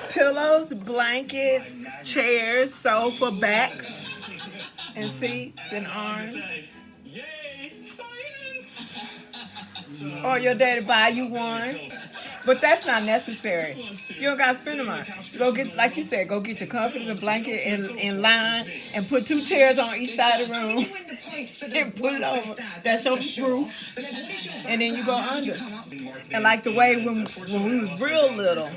Pillows, blankets, chairs, sofa backs, and seats and arms. Yay, science! Or your daddy buy you one. But that's not necessary. You don't gotta spend the money. Go get, like you said, go get your comforters and blanket in line and put 2 chairs on each side of the room and put it over. That's your roof. And then you go under. And like the way when we was real little,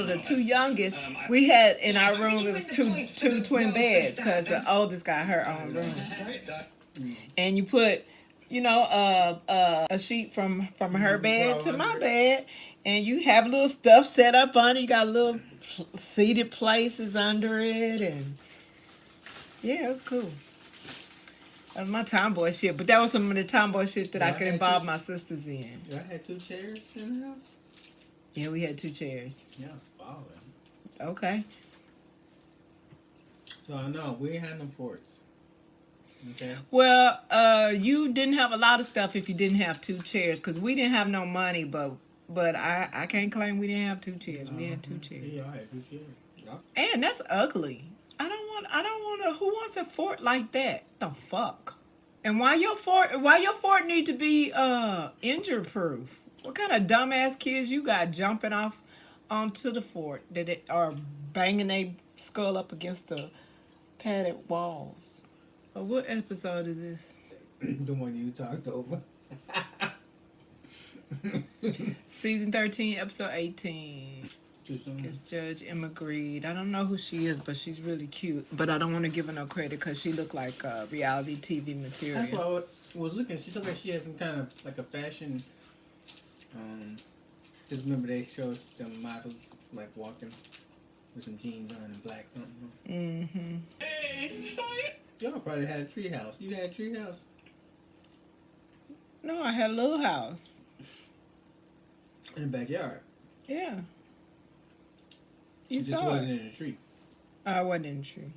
the 2 youngest, we had in our room, it was two twin beds because the oldest got her own room. And you put, a sheet from her bed to my bed, and you have little stuff set up under. You got little seated places under it, and yeah, it was cool. That was my tomboy shit, but that was some of the tomboy shit that I could involve my sisters in. Y'all had 2 chairs in the house? Yeah, we had 2 chairs. Yeah, balling. Okay. So I know we ain't had no forks. Okay. Well, you didn't have a lot of stuff if you didn't have 2 chairs, because we didn't have no money, but I can't claim we didn't have 2 chairs. We had 2 chairs. Yeah, I had 2 chairs. Yep. And that's ugly. I don't want who wants a fort like that? The fuck? And why your fort need to be injury proof? What kind of dumbass kids you got jumping off onto the fort that are banging their skull up against the padded walls? What episode is this? The one you talked over. Season 13, episode 18. Because Judge Emma Greed. I don't know who she is, but she's really cute. But I don't want to give her no credit because she looked like reality TV material. That's why I was looking. She looked like she had some kind of like a fashion. Just remember they showed the models like walking with some jeans on and black something. Mm-hmm. Hey, science! Y'all probably had a tree house. You had a tree house? No, I had a little house. In the backyard? Yeah. You just saw wasn't it. in the tree. I wasn't in the tree.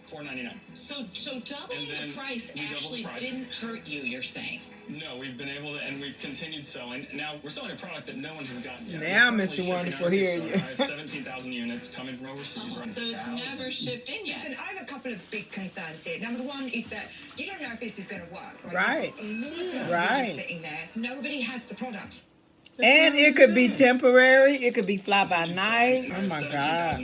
$4.99. So doubling the price actually didn't hurt you, you're saying? No, we've been able to, and we've continued selling. Now we're selling a product that no one has gotten yet. Now, Mr. Wonderful, here you. I have 17,000 units coming from overseas. So it's never shipped in yet. Listen, I have a couple of big concerns here. Number one is that you don't know if this is going to work. Right. Right. Sitting there. Nobody has the product. And it could be temporary. It could be fly by night. Oh my God.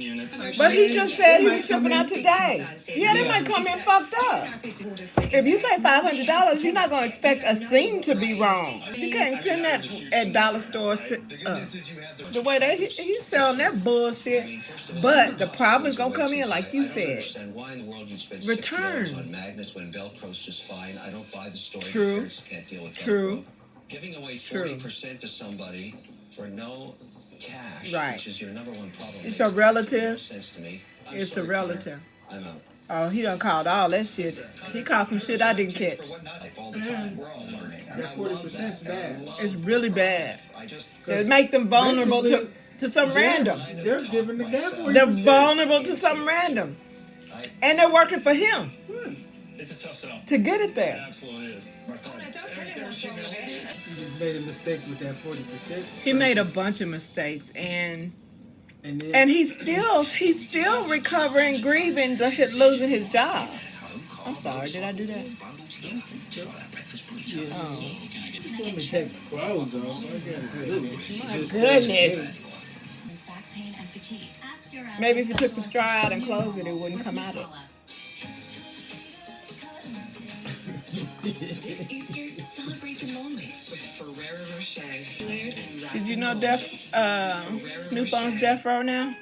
But he just said he was shipping out today. Yeah, they might come in fucked up. If you pay $500, you're not going to expect a seam to be wrong. You can't send that at dollar store. The way he's selling that bullshit. But the problem is going to come in, like you said. Returns. True. True. Giving away 40% to somebody for no cash, right, which is your number one problem. It's your relative. Sense to me. It's a relative. I'm out. Oh, he done called all that shit. He called some shit I didn't catch. Like all the time, we're all learning. That 40% is bad. It's really bad. It make them vulnerable to something random. They're giving the guy 40%. They're vulnerable to something random. And they're working for him. It's a tough sell. To get it there. It absolutely is. Don't tell him what's wrong with it. He just made a mistake with that 40%. He made a bunch of mistakes, and he's still recovering, grieving, losing his job. I'm sorry, did I do that? Oh. Let me take the clothes off. My goodness. Maybe if you took the straw out and closed it, it wouldn't come out of it. This Easter, celebrate the moment with Ferrero Rocher. Did you know Snoop owns Death Row now?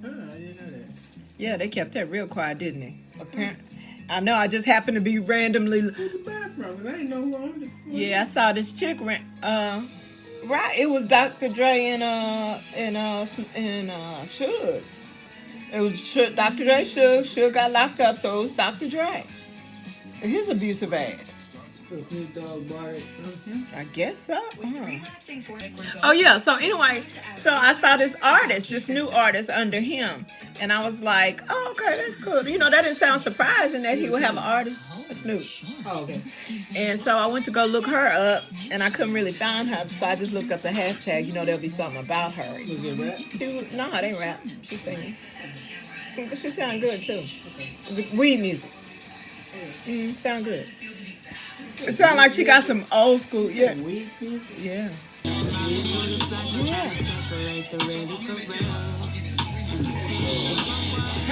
I didn't know that. Yeah, they kept that real quiet, didn't they? Apparently, I know. I just happened to be randomly. Who's the bathroom? I didn't know who owned it. Yeah, I saw this chick. Right, it was Dr. Dre and Suge. It was Dr. Dre, Suge got locked up, so it was Dr. Dre. And his abusive ass. So Snoop Dogg bought it from him? I guess so. Oh yeah, so anyway, so I saw this new artist under him. And I was like, oh, okay, that's cool. You know, that didn't sound surprising that he would have an artist, a Snoop. Oh, okay. And so I went to go look her up, and I couldn't really find her, so I just looked up the hashtag. You know, there'll be something about her. Was it rap? No, it ain't rap. She's singing. But she sound good, too. Weed music. Sound good. It sound like she got some old school, yeah. Weed music? Yeah.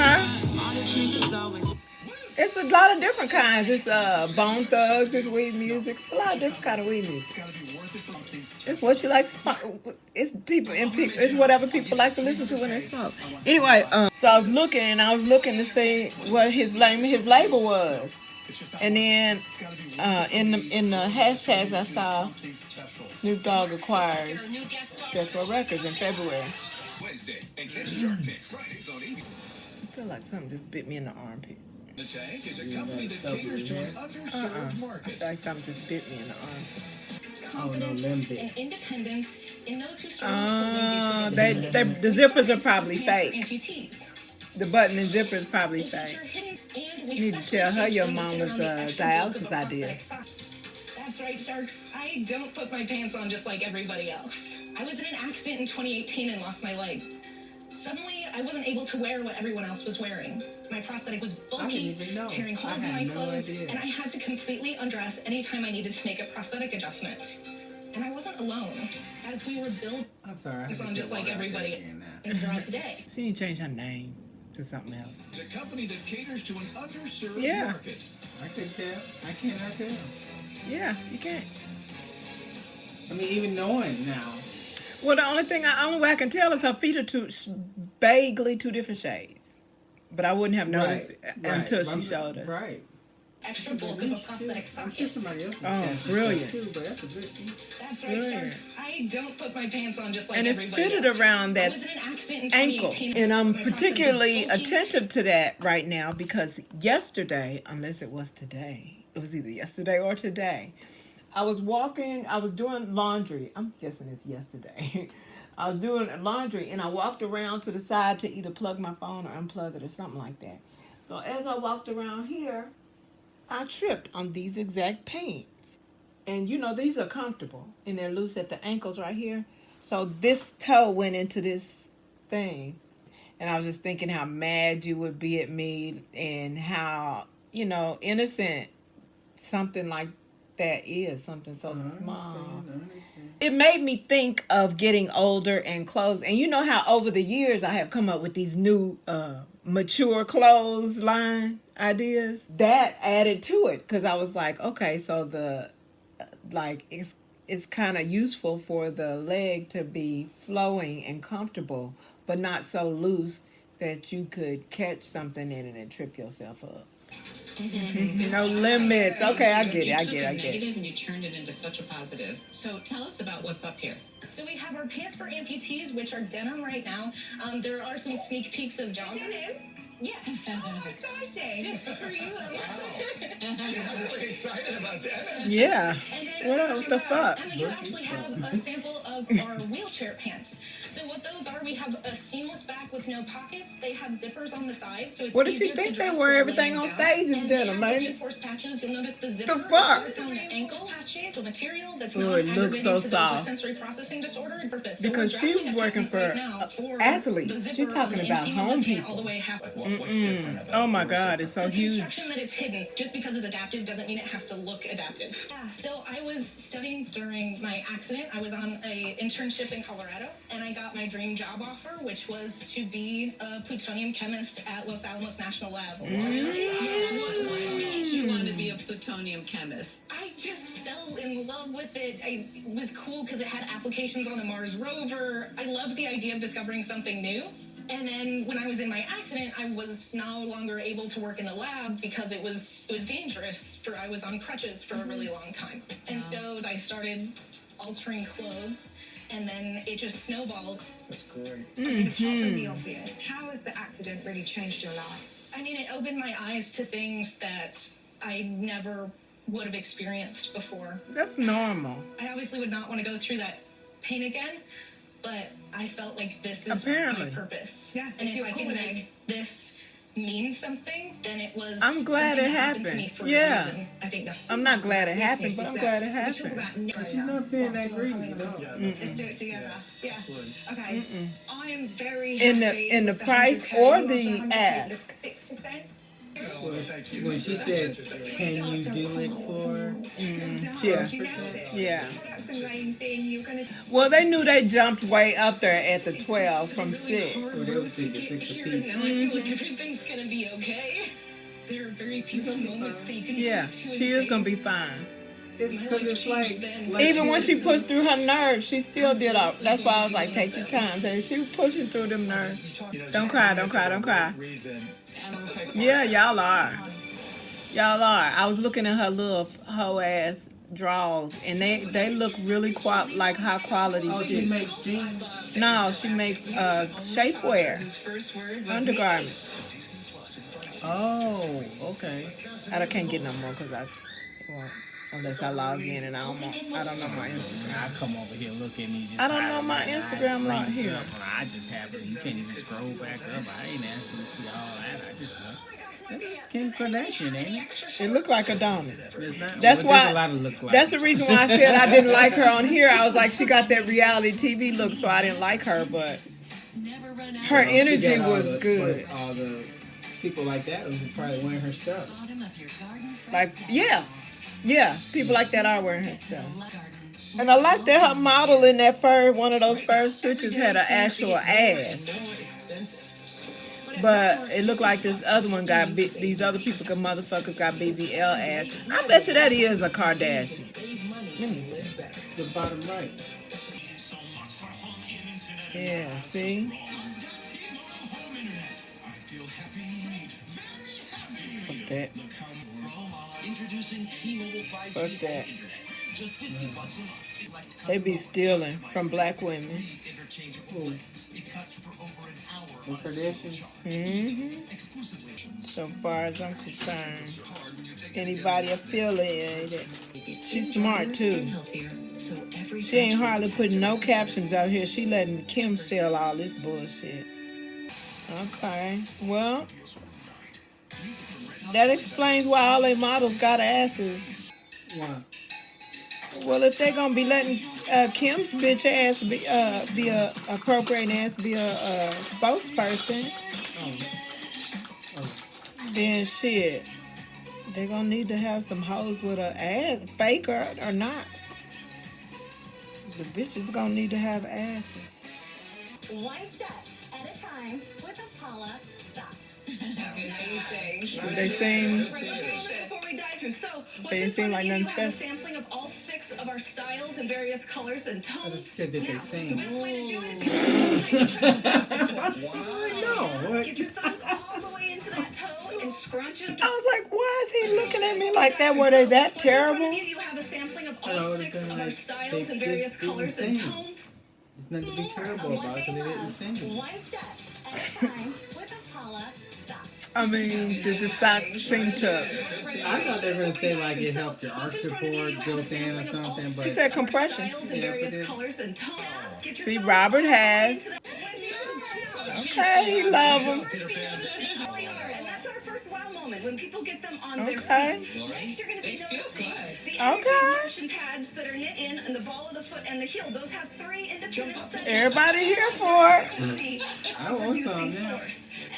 Huh? It's a lot of different kinds. It's Bone Thugs, it's weed music. It's a lot of different kind of weed music. It's what you like. It's people and people. It's whatever people like to listen to when they smoke. Anyway, so I was looking to see what his label was, and then in the hashtags I saw Snoop Dogg acquires Death Row Records in February. I feel like something just bit me in the armpit. The Tank is a company that caters to an underserved I market. feel like something just bit me in the armpit. Confidence Limbit. and independence in those who struggle with holding future The zippers are probably pants for fake. amputees. The button and zipper is probably They feature fake. hidden, and we You need to specially tell her shaped your them to mom fit was around the a extra bulk of dialysis a idea. prosthetic sock. That's right, Sharks. I don't put my pants on just like everybody else. I was in an accident in 2018 and lost my leg. Suddenly, I wasn't able to wear what everyone else was wearing. My prosthetic was bulky, even know. tearing I holes in had my no clothes, idea. and I had to completely undress anytime I needed to make a prosthetic adjustment. And I wasn't alone. As we were building I'm sorry. I on just like everybody throughout the day. She need to change her name to something else. It's a company that caters to an underserved Yeah. market. I could tell. I cannot tell. Yeah, you can't. I mean, even knowing now. Well, the only way I can tell is her feet are vaguely two different shades. But I wouldn't have noticed until she showed us. Right. Extra bulk of a prosthetic I'm sure socket. somebody else Oh, brilliant. too, but that's a good thing. That's right, Brilliant. Sharks. I don't put my pants on just like And it's everybody fitted else. around I that was in an accident in ankle. 2018. And I'm My prosthetic was particularly bulky. attentive to that right now because yesterday, unless it was today, it was either yesterday or today, I was doing laundry. I'm guessing it's yesterday. I was doing laundry and I walked around to the side to either plug my phone or unplug it or something like that. So as I walked around here, I tripped on these exact pants. And you know, these are comfortable and they're loose at the ankles right here. So this toe went into this thing. And I was just thinking how mad you would be at me and how, you know, innocent something like that is, something so small. It made me think of getting older and clothes. And you know how over the years I have come up with these new mature clothes line ideas? That added to it because I was like, okay, so it's kind of useful for the leg to be flowing and comfortable, but not so loose that you could catch something in it and trip yourself up. No limits. Okay, I get it. Negative and you turned it into such a positive. So tell us about what's up here. So we have our pants for amputees, which are denim right now. There are some sneak peeks of joggers. Denim? Yes. Oh, exciting. Just for you. I'm really excited about that. Yeah. And then What the fuck? And then you actually have a sample of our wheelchair pants. So what those are, we have a seamless back with no pockets. They have zippers on the sides, so it's What does she easier think to they dress wear? while Everything laying on down. stage is And denim, they have man. reinforced patches. You'll notice the zipper fuck? starts on the ankle. Patches? So material that's Oh, not it looks aggravating so to those with soft. sensory processing disorder and purpose. So Because we're she drafting was a working patent right for now for athletes. the She zipper talking on the about inseam of home the pant people. all the way half. What's different about Oh my yours? God, it's so The huge. construction that it's hidden, just because it's adaptive doesn't mean it has to look adaptive. Yeah, so I was studying during my accident. I was on an internship in Colorado, and I got my dream job offer, which was to be a plutonium chemist at Los Alamos National Lab. What made you want to be a plutonium chemist? I just fell in love with it. It was cool because it had applications on the Mars rover. I loved the idea of discovering something new. And then when I was in my accident, I was no longer able to work in the lab because it was dangerous. I was on crutches for a really long time. And so I started altering clothes, and then it just snowballed. That's great. I mean, apart from the obvious, how has the accident really changed your life? I mean, it opened my eyes to things that I never would have experienced before. That's normal. I obviously would not want to go through that pain again, but I felt like this is Apparently. my purpose. Yeah, And it's if your I can calling. make this mean something, then it was. I'm glad something it that happened to happened. me for Yeah. a reason. I think the whole I'm not glad it business happened, but is I'm that glad it we talk happened. about She's not being that greedy, you know. Let's do it together. Yeah. Okay. I am very In the- happy in the with price 100K. or You the also 100K ask? with 6%. When she said, "Can you do it for?" Yeah. You nailed it. Yeah. That's amazing. You're gonna. Well, they knew they jumped way up there at the 12 from 6. Or they were thinking 6 Here, apiece. now I feel like everything's gonna be okay. There are very few moments that you can Yeah, point to and she is say, gonna be fine. It's because it's like Even when she pushed through her nerves, she still did all. That's why I was like, take your time. She was pushing through them nerves. Don't cry, don't cry, don't cry. Yeah, y'all are. Y'all are. I was looking at her little hoe ass drawers, and they look really like high quality Oh, she shit. makes jeans. No, she makes shapewear, Whose first word was undergarments. Oh, okay. I can't get no more because unless I log in and I don't know my Instagram. I come over here, look at me. Just I don't know my Instagram log here. I just have it. You can't even scroll back up. I ain't asking to see all that. I just want. Kim Kardashian, ain't it? It looked like a donut. It's not. That's well, there's why. a lot of look like That's the reason why I said I didn't like her on here. I was like, she got that reality TV look, so I didn't like her. But her She energy got all was the- good. All the people like that who probably wearing her stuff. Like, yeah, people like that are wearing her stuff. And I like that her model in that one of those first pictures had an actual ass. But it looked like this other one got these other motherfuckers got BBL ass. I bet you that is a Kardashian. Let me see. The bottom right. Yeah, see? Fuck that. Fuck that. They be stealing from black women. Who? Kardashian. So far as I'm concerned, anybody affiliated. She's smart too. She ain't hardly putting no captions out here. She letting Kim sell all this bullshit. Okay, well, that explains why all they models got asses. Why? Well, if they're gonna be letting Kim's bitch ass be a appropriate ass be a spokesperson, then shit, they gonna need to have some hoes with a ass, fake or not. The bitches gonna need to have asses. One step at a time with Paula socks. They seem Before we dive through, so what's They in seem front like of you? nothing You have a special. sampling of all 6 of our styles in various colors and I just tones. said that they Now, sing. the best way to do it is No, what? get your thumbs all the way into that toe and scrunch it. I was like, why is he looking at me like that? Were they that What's in front terrible? of you? You have a sampling of all Hello, 6 it's of our like styles in they various didn't colors and sing. tones. There's nothing to be terrible What about they because they didn't love. sing. One step at a time with Paula socks. I mean, did the socks seem to? I thought they were gonna say like it helped your arch support built in or something, but She said compression. Styles in Yeah, various but it- colors and tones. Get your See, thumbs Robert all the way has. into that- Okay, he love them. And that's our first wow moment when people get them on their Okay. feet. Next, you're going to be noticing the Okay. energy absorption pads that are knit in and the ball of the foot and the heel. Those have 3 independent studies. Everybody here for it. I want some now.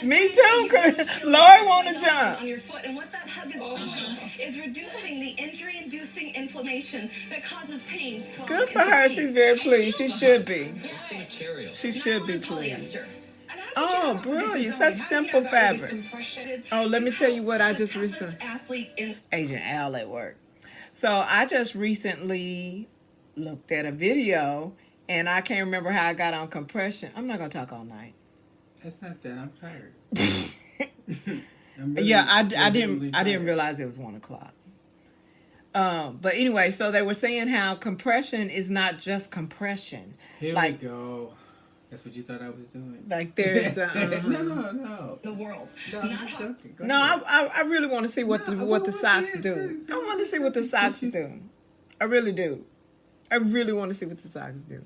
Me too, cause Lori want to jump. On your foot, and what that hug is doing is reducing the injury-inducing inflammation that causes pain, swelling, Good for and her. fatigue. She's very pleased. She should be. Material. She should be Nylon pleased. polyester. And how did you Oh, come up with the brilliant. design? Such How simple did you have fabric. compression Oh, let me to tell you what I help the just toughest recently- athlete in Agent Al at work. So I just recently looked at a video, and I can't remember how I got on compression. I'm not gonna talk all night. That's not that. I'm tired. Yeah, I didn't realize it was 1 o'clock. But anyway, so they were saying how compression is not just compression. Here like, we go. That's what you thought I was doing. Like there's No. the world. No, Not I'm just hot. joking. Go no, ahead. I really want to see what the socks do. I want to see what the socks do. I really do. I really want to see what the socks do.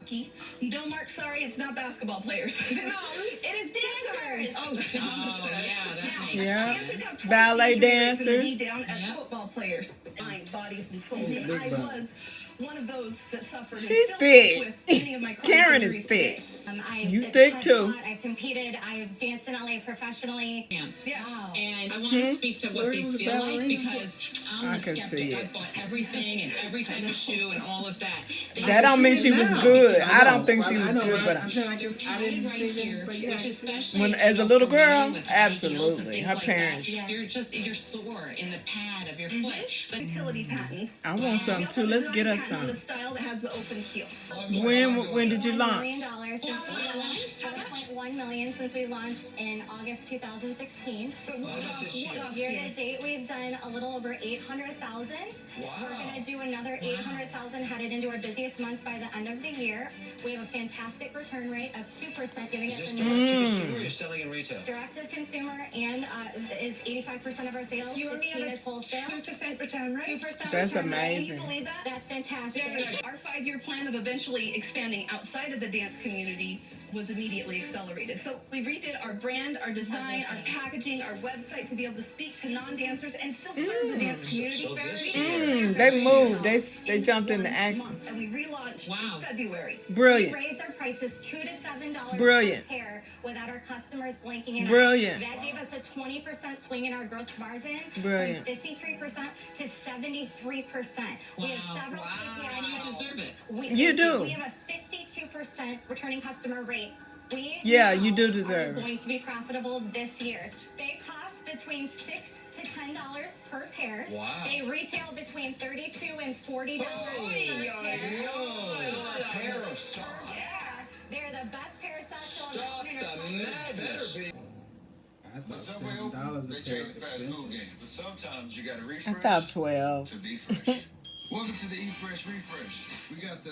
hockey. No, Mark, sorry, it's not basketball players. No, It is dancers. Oh, yeah, that makes Yeah. Dancers have twice Ballet the injury rate for the knee dancers. down as football players. Mind, bodies, and souls. And I was one of those that suffered. She's and still thick. with many of my chronic Karen is injuries thick. today. You thick too. I've competed. I've danced in LA professionally. dance. Yeah. Wow. And I want to speak to what these feel like because I'm I the can skeptic. see it. I've bought everything and every type of shoe and all of that. That don't mean she was good. I don't think she was I know, good, but I'm saying I didn't right think here, it, but yeah. which especially When- as a you know, little for women girl, with high heels and absolutely. things Her like parents. that, you're sore in the pad of your foot. But Utility patent. I want some We too. also Let's have get a us patent on the some. style that has the open heel. When did you $1 launch? million since we launched. 4.1 million since we launched in August 2016. But what about Year to date, we've done a little over 800,000. We're gonna do another 800,000 headed into our busiest months by the end of the year. We have a fantastic return rate of 2%, giving us Is a this direct to consumer or you're selling in retail? direct to consumer and is 85% of our sales. You and me 15 have is wholesale. 2% return rate. 2% That's return rate. amazing. Can you believe that? That's fantastic. Our 5-year plan of eventually expanding outside of the dance community was immediately accelerated. So we redid our brand, our design, our packaging, our website to be able to speak to non-dancers and still serve the dance community. So this They moved. They jumped into action. And we relaunched in February. We Brilliant. raised our prices $2 to $7 Brilliant. per pair without our customers blinking an eye. Brilliant. That gave us a 20% swing in our gross margin Brilliant. from 53% to 73%. We have several KPIs. I deserve it. You do. We have a 52% returning customer rate. We Yeah, now you do deserve are it. going to be profitable this year. They cost between $6 to $10 per pair. Wow. They retail between $32 and $40 per A pair. pair of socks. Yeah, they're the best pair of socks you'll Stop ever own the in our madness. I thought Subway $7 open, a they pair change was the fast expensive. food game. But sometimes you gotta I refresh thought 12. to be fresh. Welcome to the Eat Fresh Refresh. We got the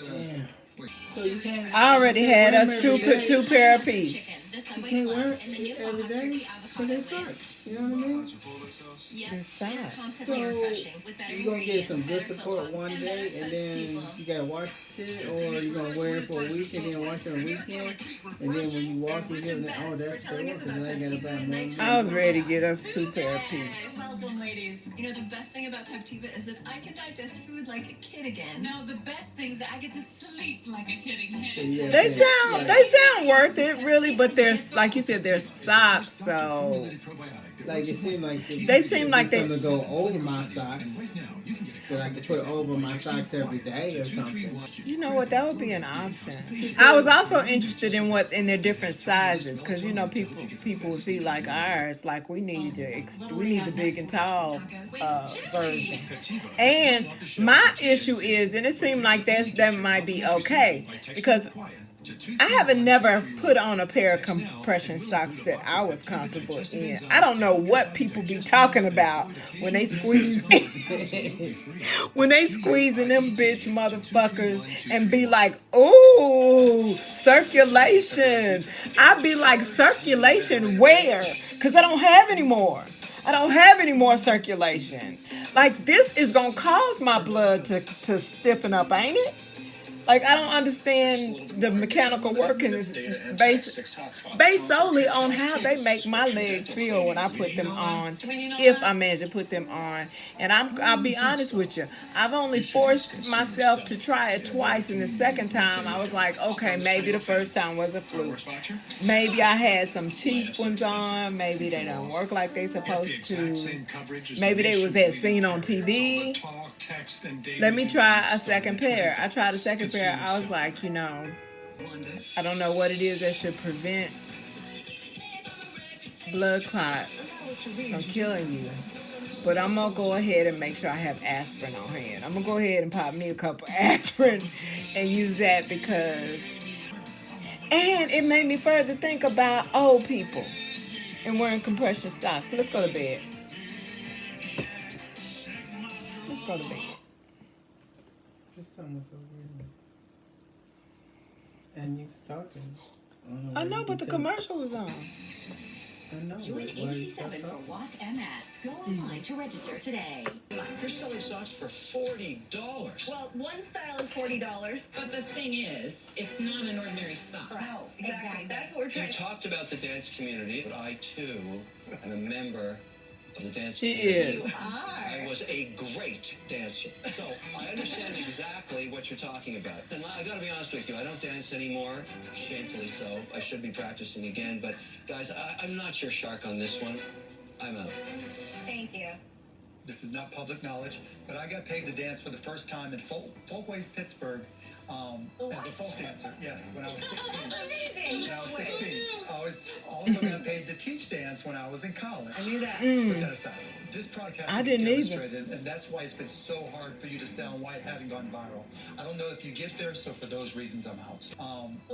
wait. So you can't. I already had us two pair of piece. You can't wear it every day, but they suck. You know what I mean? Chipotle sauce. This side. So you're gonna get some good support one day, and then you gotta wash shit, or you're gonna wear it for a week and then wash it on the weekend, and then when you walk in here, oh, that's the one, because I gotta buy more. I was ready to get us two pair of piece. Welcome, ladies. You know, the best thing about Peptiva is that I can digest food like a kid again. No, the best thing is that I get to sleep like a kid again. Yeah, They sound worth it, really, but they're, like you said, they're socks, so like it seemed like They seem like they- something to go over my socks, that I could put over my socks every day or something. you know what, that would be an option. I was also interested in their different sizes, because you know people see like ours, like we need the big and tall version. And my issue is, and it seemed like that might be okay, because I haven't never put on a pair of compression socks that I was comfortable in. I don't know what people be talking about when they squeeze when they squeezing them bitch motherfuckers and be like, ooh, circulation. I be like, circulation where? Because I don't have any more. I don't have any more circulation. Like, this is gonna cause my blood to stiffen up, ain't it? Like, I don't understand the mechanical workings based solely on how they make my legs feel when I put them on, if I manage to put them on. And I'll be honest with you, I've only forced myself to try it twice, and the second time I was like, okay, maybe the first time was a fluke. Maybe I had some cheap ones on, maybe they don't work like they supposed to. Maybe they was seen on TV. Let me try a second pair. I tried a second pair. I was like, you know, I don't know what it is that should prevent blood clots from killing you. But I'm going to go ahead and make sure I have aspirin on hand. I'm going to go ahead and pop me a couple aspirin and use that because... And it made me further think about old people and wearing compression socks. So let's go to bed. Let's go to bed. Just someone so weird. And you was talking. I know, but the commercial was on. know. Join ABC7 for Walk MS. Go online to register today. You're selling socks for $40. Well, one style is $40. But the thing is, it's not an ordinary sock. No, exactly. That's what we're You trying to talked about the dance community, but I too am a member of the dance He community. is. I was a great dancer. So I understand exactly what you're talking about. And I gotta be honest with you, I don't dance anymore, shamefully so. I should be practicing again, but guys, I'm not your shark on this one. I'm out. Thank you. This is not public knowledge, but I got paid to dance for the first time in Folkways, Pittsburgh, as a folk dancer. Yes, when I was 16. That's amazing. When I was 16. I also got paid to teach dance when I was in college. I knew that. Put that aside. This podcast I has didn't been either. demonstrated, and that's why it's been so hard for you to sell and why it hasn't gone viral. I don't know if you get there, so for those reasons, I'm out.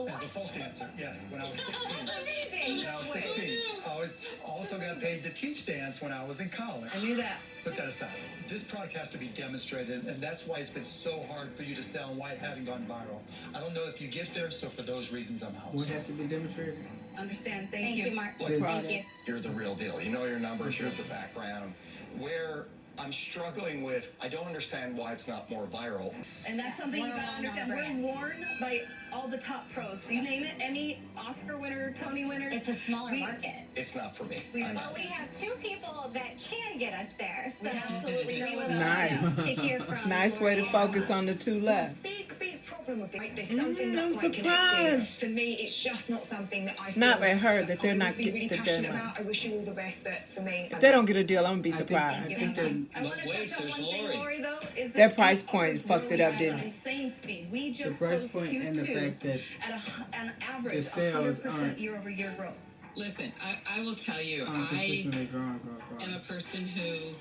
As a folk dancer, yes, when I was 16. That's amazing. When I was 16. I also got paid to teach dance when I was in college. I knew that. Put that aside. This product has to be demonstrated, and that's why it's been so hard for you to sell and why it hasn't gone viral. I don't know if you get there, so for those reasons, I'm out. What has to be demonstrated? Understand. Thank you, Mark. Look, Thank you. You're the real deal. You know your numbers, here's the background. Where I'm struggling with, I don't understand why it's not more viral. And that's something you We're gotta well understand. known We're brand. worn by all the top pros. If you name it, any Oscar winner, Tony winner. It's a smaller market. It's not for me. I'm Well, we have two people that can get us there, so We absolutely know we would that. love Nice. to hear from. Nice way to Lori focus and on the two left. Big problem with it. Right, there's something I'm not quite surprised. connected. For me, it's just not something that I feel Not by her, that they're I not would be really getting the passionate deadline. about. I wish you all the best, but for me, If they don't get a deal, I'm gonna be I surprised. think they're I want to wait, touch on there's one thing, Lori. Lori, though, is Their that price we point are fucked it up, growing didn't at an it? insane speed. We the just price closed point Q2 and the fact that at an average the sales 100% aren't- year-over-year growth. Listen, I will tell you, I consistently growing. am a person who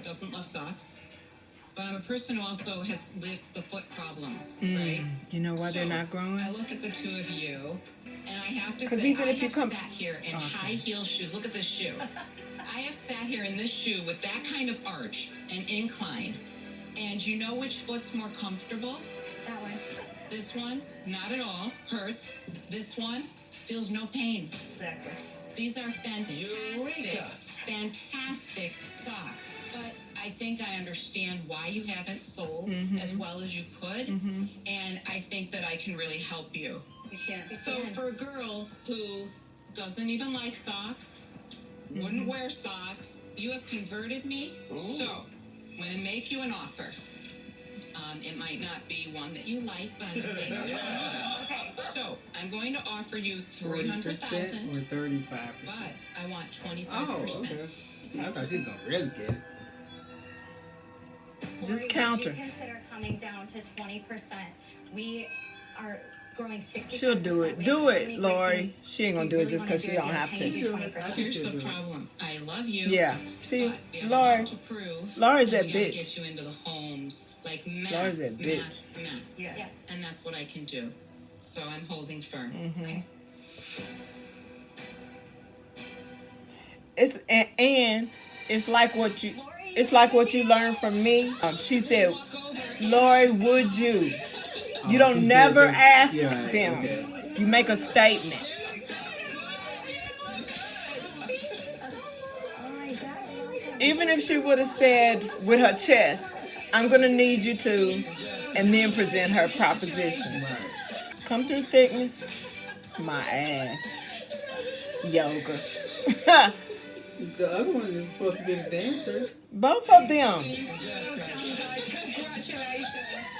doesn't love socks, but I'm a person who also has lived the foot problems, right? You know why they're So, not growing? I look at the two of you, and I have to 'Cause say, even I if you have come- sat here in high heel shoes. Look at this shoe. I have sat here in this shoe with that kind of arch and incline, and you know which foot's more comfortable? That one. This one, not at all, hurts. This one feels no pain. Exactly. These are fantastic, Eureka! fantastic socks. But I think I understand why you haven't sold as well as you could, and I think that I can really help you. You can't. So for a girl who doesn't even like socks, wouldn't wear socks, you have converted me. So I'm going to make you an offer. It might not be one that you like, but I'm going to make you an offer. Okay. So I'm going to offer you 40% $300,000, or 35%. but I want 25%. Oh, okay. I thought she was gonna really get it. Just Lori, counter. Would you consider coming down to 20%? We are growing 60%. She'll do it. Do it, Lori. She ain't gonna do it just because she don't have to. Here's the problem. I love you. Yeah. See, but we have a Lori. lot to prove. Lori's and that we gotta bitch. get you into the homes like mass, Lori's that bitch. mass. Yes. And that's what I can do. So I'm holding firm. It's and it's like what you learned from me. She said, "Lori, would you?" You don't she never did. ask Yeah, them. okay. You make a statement. Even if she would have said with her chest, "I'm gonna need you to," and then present her proposition. Come through thickness, my ass. Yoga. The other one is supposed to be the dancer. Both of them. congratulations.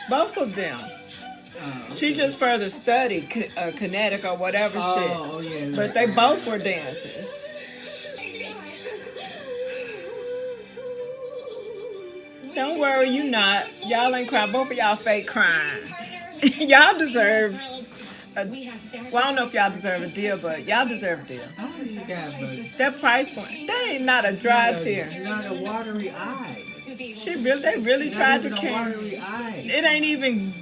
Both of them. She just further studied kinetic or whatever Oh, shit. yeah. But they both were dancers. Don't worry, you not. Y'all ain't crying. Both of y'all fake crying. Y'all deserve. Well, I don't know if y'all deserve a deal, but y'all deserve a deal. I don't need that, but That price point, they ain't not a dry tear. not a watery eye. They really tried to Not even a can. watery eye. It ain't even.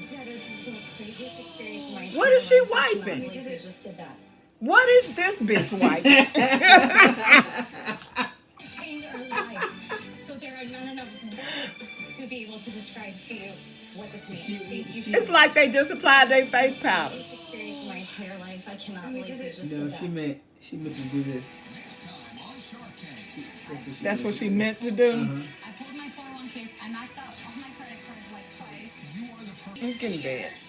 What is she wiping? Just did that. What is this bitch wiping? Change our life. So there are not enough words to be able to describe to you what this means. It's like they just applied their face powder. This experience my entire life. I cannot believe we just No, did she that. meant to do this. That's what she meant to do. I pulled my 401k. I maxed out all my credit cards like twice. Let's get in bed.